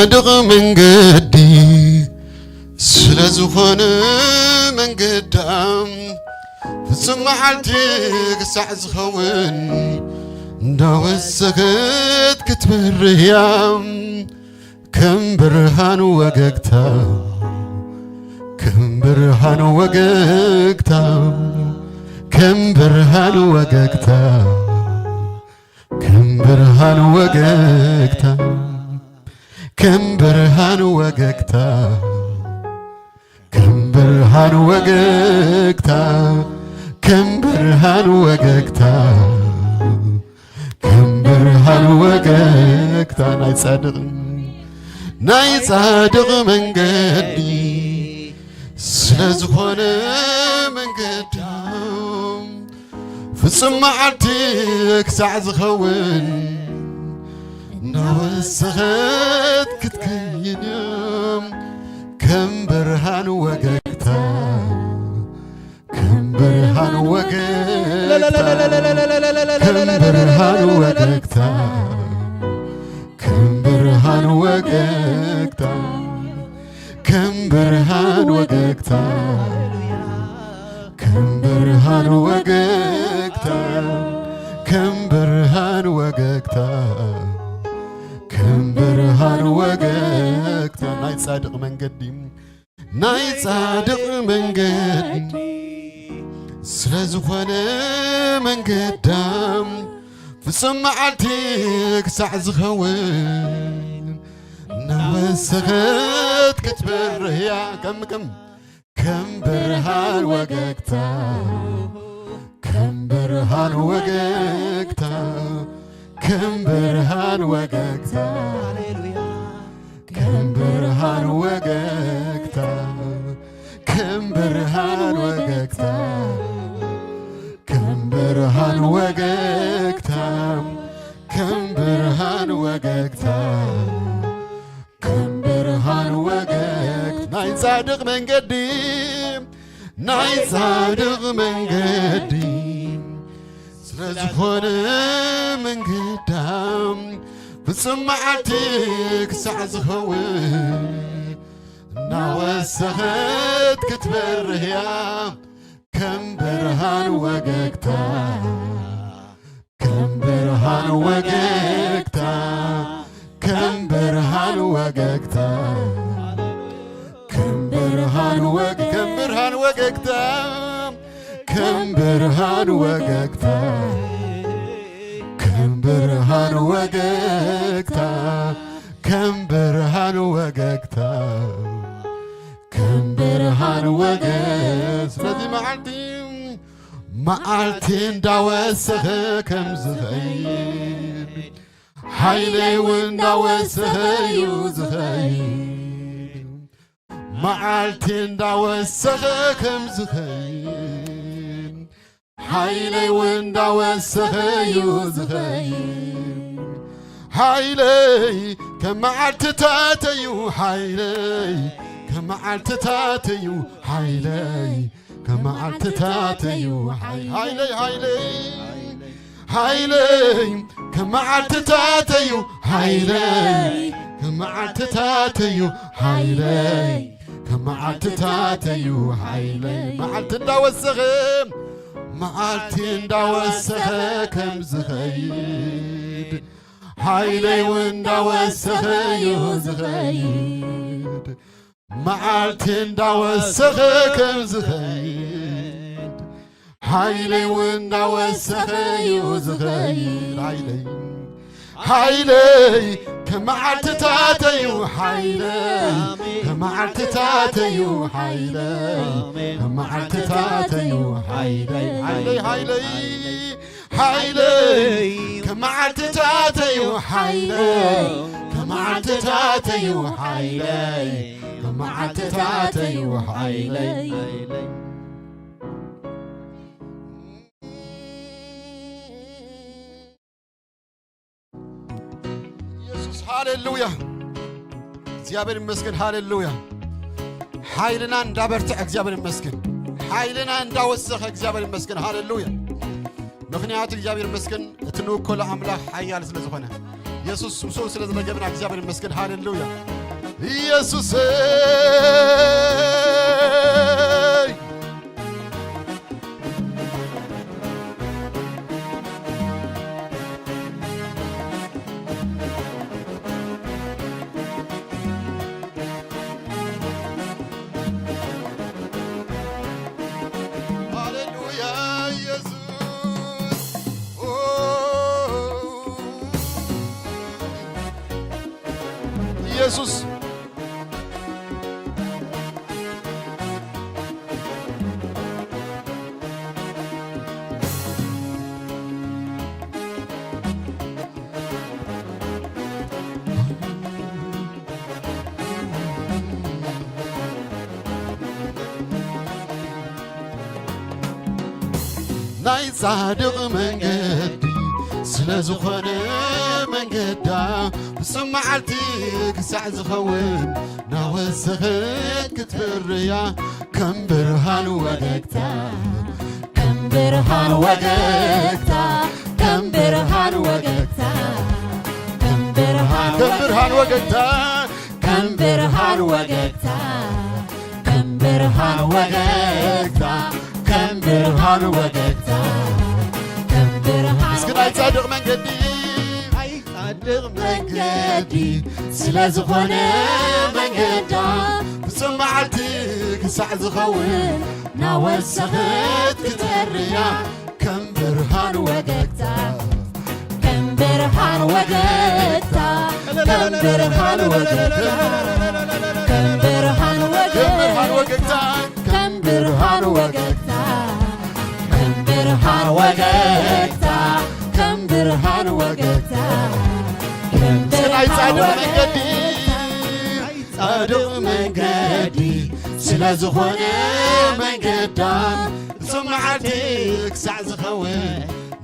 صادق من قدي سلازخون من قدام فسمعتك سعزخون داوسكت كتبر يام كم برهان وققتا كم برهان وققتا كم برهان وققتا كم برهان وققتا كم برهان وققتا كم برهان وققتا كم برهان وققتا كم برهان وققتا ناي صادق من قدي سلازخون من قدام فسمعتك سعزخون نوسخت كتكينيم كم برهان وققتا كم برهان وققتا كم برهان وققتا كم برهان وققتا كم برهان وققتا كم برهان وققتا كم برهان وققتا كم برهان وققتا ناي صادق من قديم ناي صادق من قدي سلازخون من قدام فسمعتك سعزخون نوسخت كتبر يا كم برهان وققتا كم برهان وققتا كم برهان وققتا كم برهان وققتا كم برهان وققتا كم برهان وققتا كم برهان وققتا كم برهان وققت ناي صادق من قديم ناي صادق من قديم سلازخون من قدام فسمعتك سعزخون نوسخت كتبر يا كم برهان وققتا كم برهان وققتا كم برهان وققتا كم برهان وققتا كم برهان وققتا كم برهان وققتا كم برهان وققتا كم برهان وققتا سلازي معالتين داوسخ كم زغير حيلي ونداوسخ يوزغير معالتين داوسخ كم زغير حيلي ونداوسخ يوزغير حيلي كمعلت تاتيو حيلي كمعلت تاتيو حيلي كمعلت تاتيو حيلي حيلي حيلي كمعلت تاتيو حيلي كمعلت تاتيو حيلي كمعلت تاتيو حيلي معلت داوسخم معلت داوسخ كم زخيد حيلي ونداوسخ يوزخيد معلت داوسخ كم زخيد حيلي ونداوسخ يوزخيد حيلي حيلي كمعلت تاتيو حيلي كمعلت تاتيو حيلي كمعلت تاتيو حيلي حيلي حيلي حيلي كمعلت تاتيو حيلي كمعلت تاتيو حيلي كمعلت تاتيو حيلي هاليلويا እግዚአብሔር ይመስገን ሃሌሉያ ኃይልና እንዳበርታ እግዚአብሔር ይመስገን ኃይልና እንዳወሰኸ እግዚአብሔር ይመስገን ሃሌሉያ ምክንያቱ እግዚአብሔር ይመስገን እትንኮለ አምላክ ኃያል ስለሆነ ኢየሱስ ስሙ ስለዘመገበና እግዚአብሔር ይመስገን ሃሌሉያ ኢየሱስ ኢየሱስ ናይ ጻድቕ መንገዲ ስለ ዝኾነ መንገዳ ብሰማዓልቲ ክሳዕ ዝኸውን ናወሰኸት ክትፍርያ ከም ብርሃን ወገግታ ከም ብርሃን ወገግታ ከም ብርሃን ወገግታ ከም ብርሃን ወገግታ ከም ብርሃን ወገግታ ከም ብርሃን ወገግታ ከም ብርሃን ወገግታ ከም ብርሃን እስከናይ ጻድቕ መንገዲ ጻድቕ መንገዲ ስለ ዝኾነ መንገዳ ብሰማዓልቲ ክሳዕ ዝኸውን ናወሰኸት ክትፈርያ ከም ብርሃን ወገግታ ከም ብርሃን ወገግታ ከም ብርሃን ወገግታ ከም ብርሃን ወገግታ ከም ብርሃን ወገግታ ከም ብርሃን ወገግታ ከም ብርሃን ወገግታ ናይ ጻድቕ መንገዲ ጻድቕ መንገዲ ስለ ዝኾነ መንገዳ ብሰማዓልቲ ክሳዕ ዝኸውን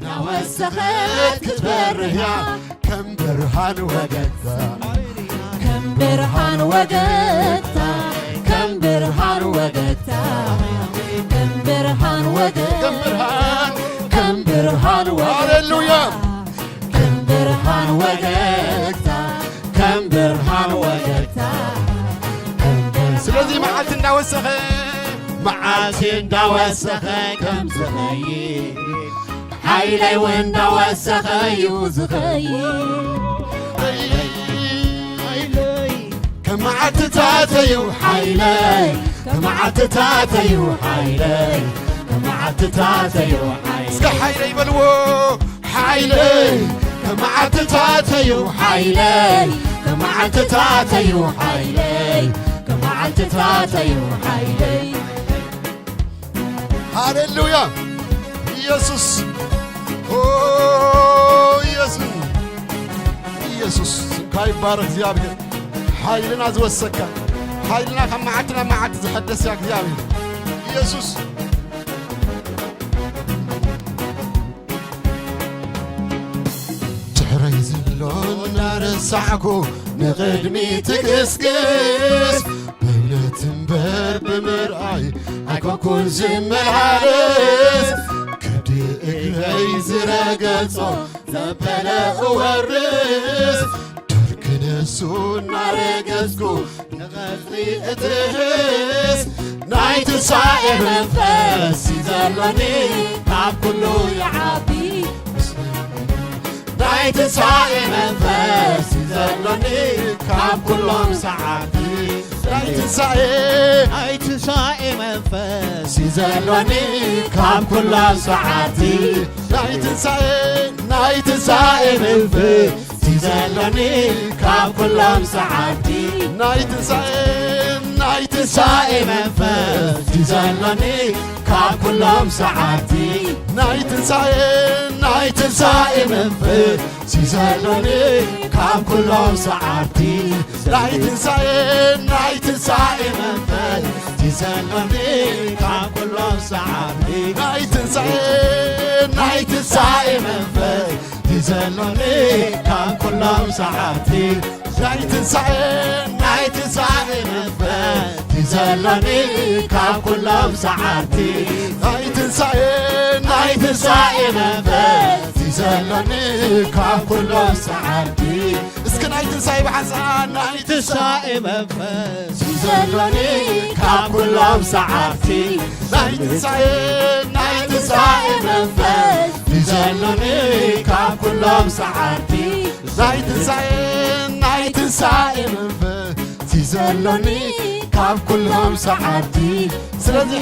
ናወሰኸት ክትበርህያ ከም ብርሃን ወገግታ ከም ብርሃን ወገግታ ከም ብርሃን ወገግታ ከም ብርሃን ወገግታ ከም ብርሃን ሃሌሉያ ከም ብርሃን ወገግታ ከም ብርሃን ወገግታ ስለዚህ መዓልቲ እንዳወሰኸ መዓልቲ እንዳወሰኸ ከም ዝኸይድ ሓይለይ እውን እንዳወሰኸ እዩ ዝኸይድ ከም መዓልትታት እዩ ሓይለይ ከም መዓልትታት እዩ ሓይለይ ከም መዓልትታት እዩ እስከ ሓይለይ በልዎ ሓይለይ ከም መዓልትታት እዩ ሓይለይ ከም መዓልትታት እዩ ሓይለይ ከም መዓልትታት እዩ ሓይለይ ሃሌሉያ ኢየሱስ ኢየሱስ ኢየሱስ ካይባረክ እግዚአብሔር ሓይልና ዝወሰካ ሓይልና ካብ መዓልቲ ናብ መዓልቲ ዝሐደስ ያ እግዚአብሔር ኢየሱስ ድሕረይ ዘሎ እናረሳዕኩ ንቕድሚ ትግስግስ በእምነት እምበር ብምርኣይ ኣይኮንኩን ዝመላለስ ክዲ እግረይ ዝረገጾ ዘበለ እወርስ ድርክነሱ እናረገጽኩ ንቐጽሪ እትህስ ናይ ትንሣኤ መንፈስ ዘለኒ ካብ ኩሉ ይዓቢ ናይ ትንሣኤ መንፈስ ዘለኒ ካብ ኩሎም ሰዓብቲ ናይ ትንሣኤ መንፈስ ዘለኒ ካብ ኩሎም ሰዓብቲ ናይ ትንሣኤ መንፈስ ዘለኒ ካብ ኩሎም ሰዓብቲ ናይ ትንሣኤ መንፈስ ዘለኒ ካብ ኩሎም ሰዓብቲ ናይ ትንሣኤ መንፈስ ዘለኒ ካብ ኩሎም ሰዓብቲ ናይ ትንሣኤ መንፈስ ዘለኒ ካብ ኩሎም ሰዓብቲ ናይ ትንሣኤ መንፈስ ዘለኒ ካብ ኩሎም ሰዓብቲ ናይ ትንሣኤ መንፈስ ዘለኒ ካብ ኩሎም ሰዓብቲ ናይ ትንሣኤ መንፈስ ዘለኒ ካብ ኩሎም ሰዓብቲ እስኪ تنساي بحسان ناي تنساي منفس زلوني كاب كلهم ساعاتي ناي تنساي منفس زلوني كاب كلهم ساعاتي ناي تنساي منفس زلوني كاب كلهم ساعاتي سلازي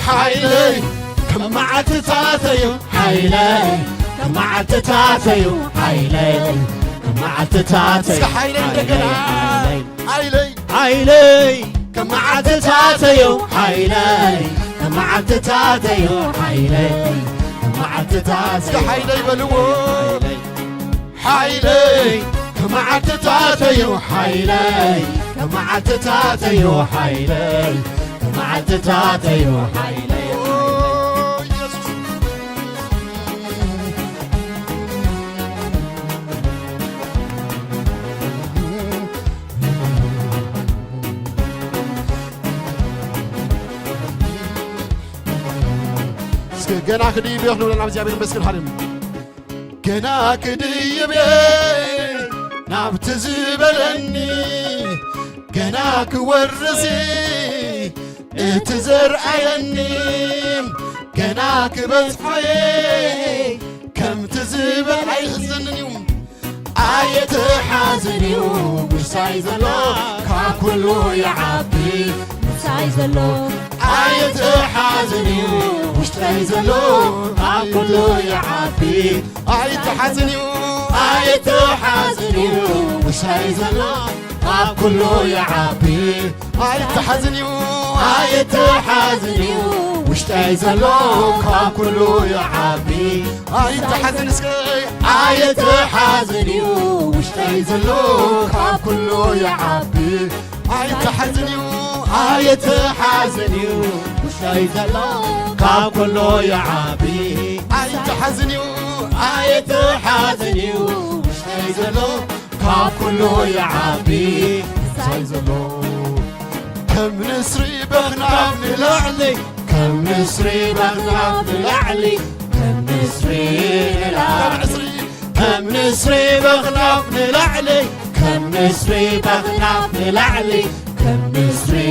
حيلي كم عتتاتيو حيلي كم عتتاتيو حيلي كم عتتاتيو حيلي دقنا حيلي كم عتتاتيو حيلي كم عتتاتيو حيلي كم عتتاتيو حيلي بلو حيلي كم عتتاتيو حيلي كم عتتاتيو حيلي كم عتتاتيو حيلي جنا كدي بيخلو لنا زيابير مسكن حرم جنا كدي بي نابت زبلني جنا كورسي اتزر عيني جنا كبصحي كم تزبل عيزنني آية حازني مسايزلو كاكلو يعبي مسايزلو آية حازني مشتايزلو كله يعبي آية حازني مشتايزلو كله يعبي آية حازني مشتايزلو كله يعبي آية حازني آية حازني مشتايزلو كله يعبي آية حازني مشتايزلو كله يعبي آية حازني مشتايزلو كله يعبي سايزلو كم نسري بغنا بنلعلي كم نسري بغنا بنلعلي كم نسري كم نسري بغنا بنلعلي كم نسري بغنا بنلعلي كم نسري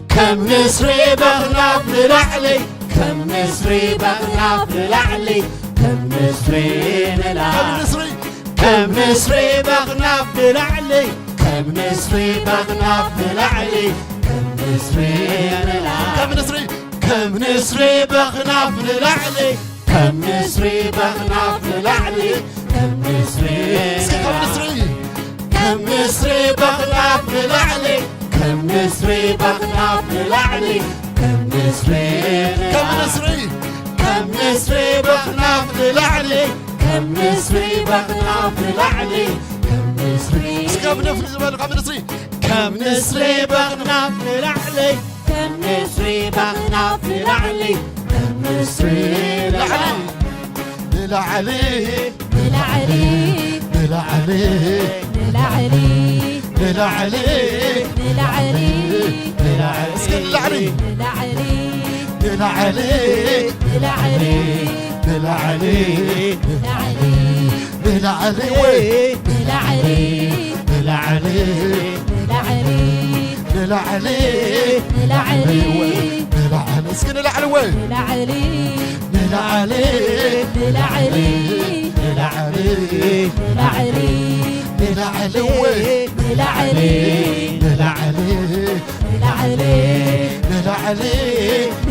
كم نسري بغنا بنلعلي كم نسري بغنا بنلعلي كم نسري كم نسري بغنا بنلعلي كم نسري بغنا بنلعلي كم نسري كم نسري بغنا بنلعلي كم نسري بغنا بنلعلي كم نسري كم نسري بغنا بنلعلي كم نسري بغنا بنلعلي كم نسري كم نسري بغنا بنلعلي كم نسري بغنا بنلعلي كم نسري كم نسري بغنا بنلعلي كم نسري بغنا بنلعلي كم نسري للعلي للعلي للعلي للعلي للعلي للعلي اسكن للعلي للعلي للعلي للعلي للعلي للعلي للعلي للعلي للعلي للعلي للعلي للعلي للعلي اسكن العلوي للعلي للعلي للعلي للعلي للعلي للعلوي للعلي للعلي للعلي للعلي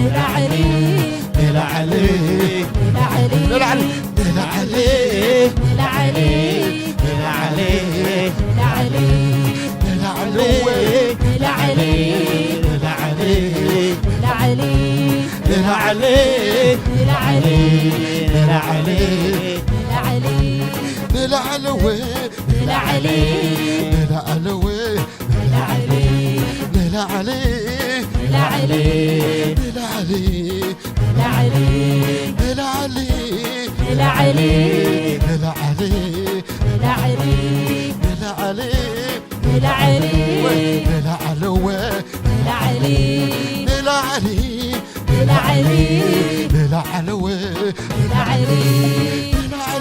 للعلي للعلي للعلي للعلي للعلي للعلي للعلي للعلي للعلوي للعلي للعلي للعلي للعلي للعلي للعلي للعلي للعلوي للعلي للعلوي للعلي للعلي للعلي للعلي للعلي للعلي للعلي للعلي للعلي للعلي للعلي للعلوي للعلي للعلي للعلي للعلوي للعلي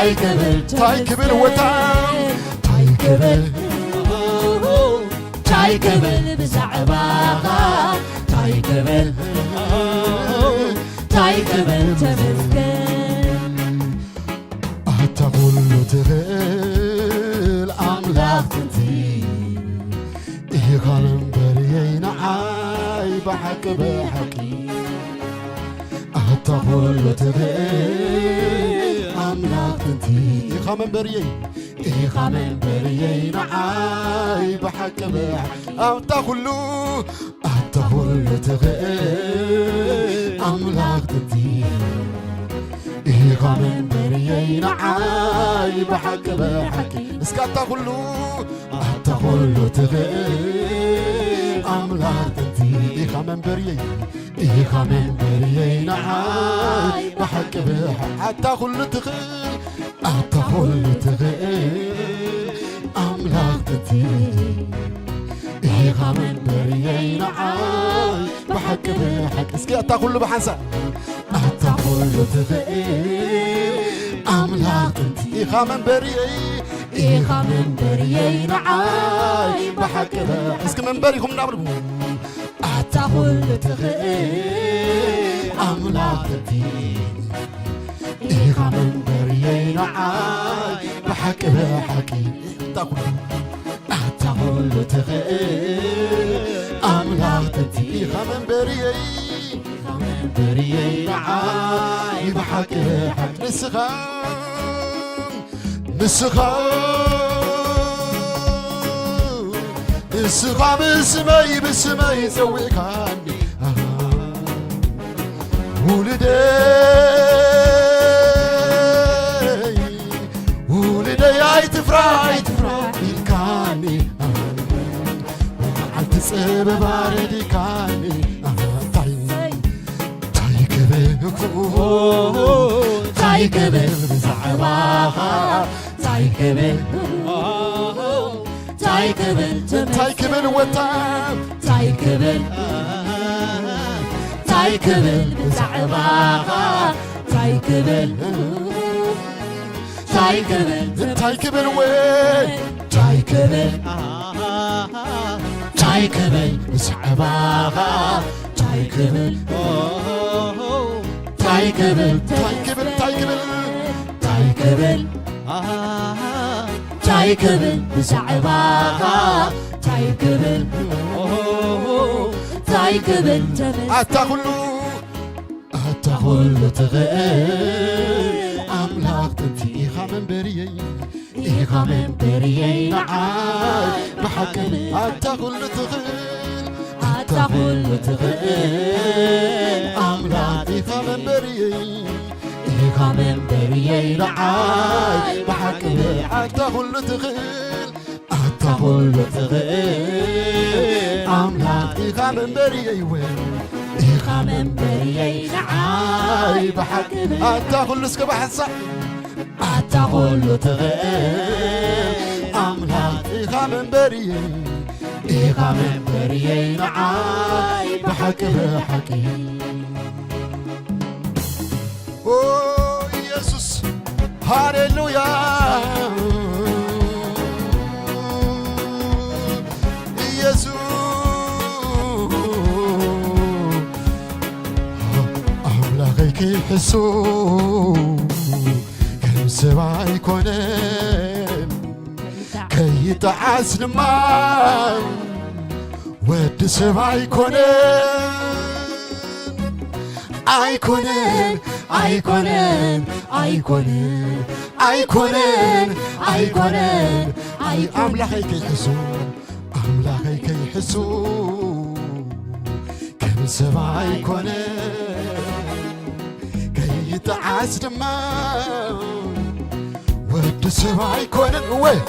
تاي كبل تاي كبل وتام تاي كبل تاي كبل بزعباها تاي كبل تاي كبل تمسكن أتقول تغيل أملاك تنتي إيه خالم بريين عاي بحق بحكي أتقول تغيل أملاك تنتي إيه خالم بريين إيه خالم بريين عاي بحق بحكي أتقول تغيل أملاك تنتي إيه خامن بريين عاي بحق بحكي اسكاتا كله تغير أملاك تنتي إيه خامن بريين عاي بحق بحكي حتى كله تغير أملاك تنتي إيه خامن بريين عاي بحق بحكي اسكاتا كله بحنسا أتقول تغير أملاك تنتي إيه خامن بريي نعاي بحق بحكي اسك من بريكم نعملكم أتقول تغير أملاك تنتي إيه خامن بريي نعاي بحق بحكي أتقول تغير أملاك تنتي إيه خامن بريي نعاي بحق بحكي نسخان بسمي سويكاني ولدي اي تفراي الكاني وعلت صيب باردي كاني تاي كبل بزعباها تاي كبل وتام تاي كبل بزعباها تاي كبل وين تاي كبل بزعباها تاي كبل تاي كبل بزعباها تاي كبل أتقول تغير أملاك تنتي إيه خامن بريي نعاي بحكي أتقول تغير أملاك إيه خامن بريي نعاي بحكي أتقول تغير أملاك إيه خامن بريي وين إيه خامن بريي نعاي بحكي أتقول اسك بحسا أتقول تغير أملاك إيه خامن بريي نعاي بحكي أوه يسوس هاليلويا كي يحسو كم سبع يكونن كي يتعس لما ود سبع يكونن أملاخي كي يحسو كم سبع يكونن يتعاس دما ود سبع يكونن وي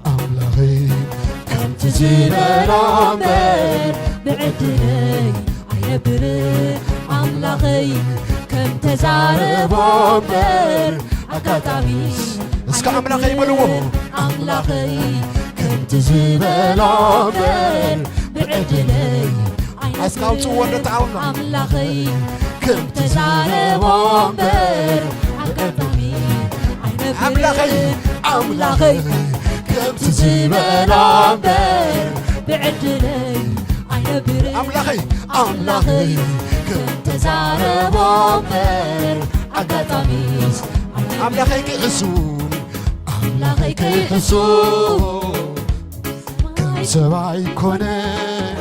أملاخي كم تجينا نعمل بعدني عيبري أملاخي كم تزارب عمر أقدامي اسك أملاخي بلوه أملاخي كم كنت زبلومبر بعدلي أسكاوت ولا تعاون أملاخي كنت زاربومبر عقدامي أملاخي أملاخي كنت زبلومبر بعدلي أملاخي أملاخي كنت زاربومبر عقدامي أملاخي كيحسون أملاخي كيحسون كم سبع يكونن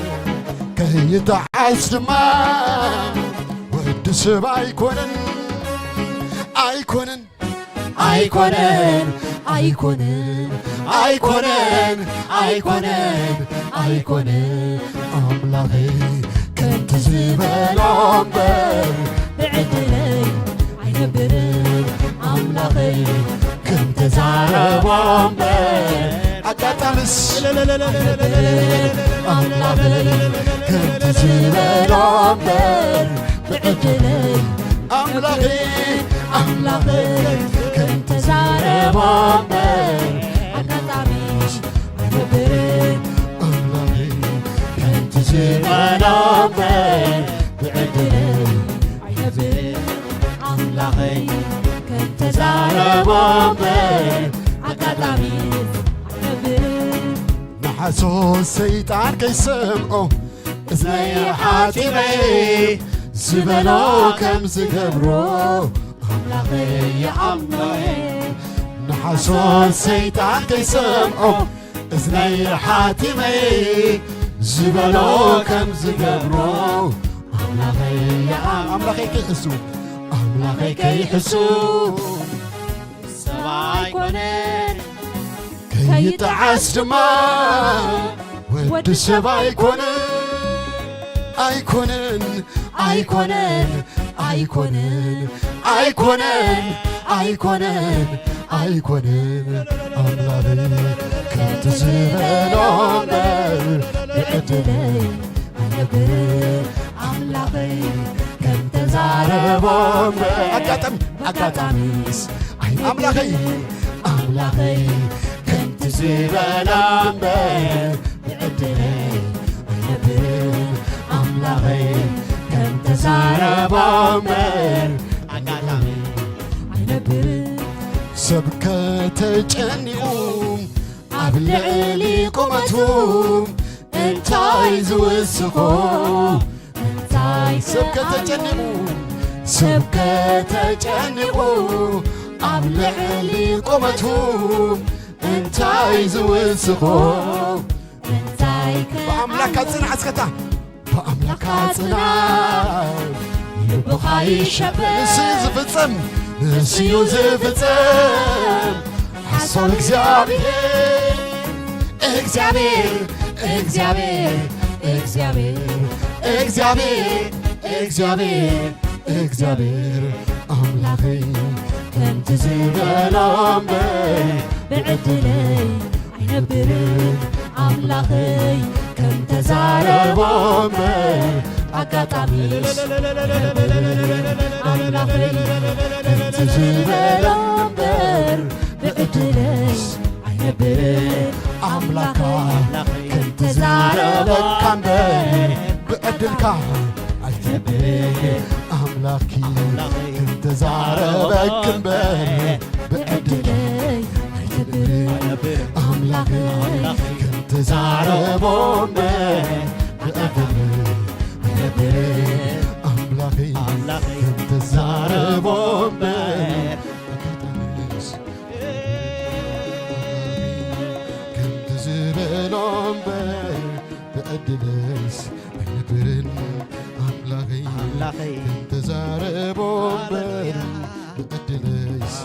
كيتعس ما ود سبع يكونن أيكونن أيكونن أيكونن أيكونن أيكونن أيكونن أملاخي كنت زبلومبر بعدلي عينبرن أملاخي كنت زاربومبر أكاتمس أملاخي كنت زبلومبر بعدلي أملاخي أملاخي كنت زاربومبر عقداميش عينبرن أملاخي كنت زبلومبر بعدلي عينبرن أملاخي كنت زاربومبر عقداميش عينبرن نحسو السيطان كيسمعو إزني حاتمي زبلو كم زقبرو أملاخي يا أملاخي نحسو السيطان كيسمعو إزني حاتمي زبلو كم زقبرو أملاخي يا أملاخي كيحسو أملاخي كيحسو سبع يكونن كيتعس دما ود سبع يكونن أيكونن أيكونن أيكونن أيكونن أيكونن أيكونن أملاخي كنت زبلومبر بعدلي عينبرن أملاخي كنت زاربومبر زاربومبر أكاتميس أملاخي أملاخي كنت زبلومبر بعدلي عينبرن أملاخي كنت زاربومبر عقدامي عينبرن سبكة تجنيهم أبلعلي قمتهم انتاي زوسخو انتاي سبكة تجنيهم سبكة تجنيهم أبلعلي قمتهم انتاي زوسخو انتاي بأملاك صنع سكتا بأملاك صنع بخاي شباب نسي زفتم نسيو زفتم حصل እግዚአብሔር እግዚአብሔር እግዚአብሔር እግዚአብሔር እግዚአብሔር እግዚአብሔር እግዚአብሔር አምላኬ كنت زبلومبر بعدلي عينبرن أملاخي كنت زاربومبر عقداميش أملاخي كنت زبلومبر بعدلي عينبرن አምላካ كنت زاربومبر ብዕድልካ ኣይትብር ኣምላኪ ክንተ ዛረበክ እምበር ብዕድል عينبرن ኣምላኺ ክንተ ዛረቦ እምበር ብዕድል ኣምላኺ ክንተ ዛረቦ እምበር ክንተ ዝበሎ እምበር ብዕድልስ ኣይነብርን ኣምላኺ ክንተ ዛረቦ እምበር ብዕድልስ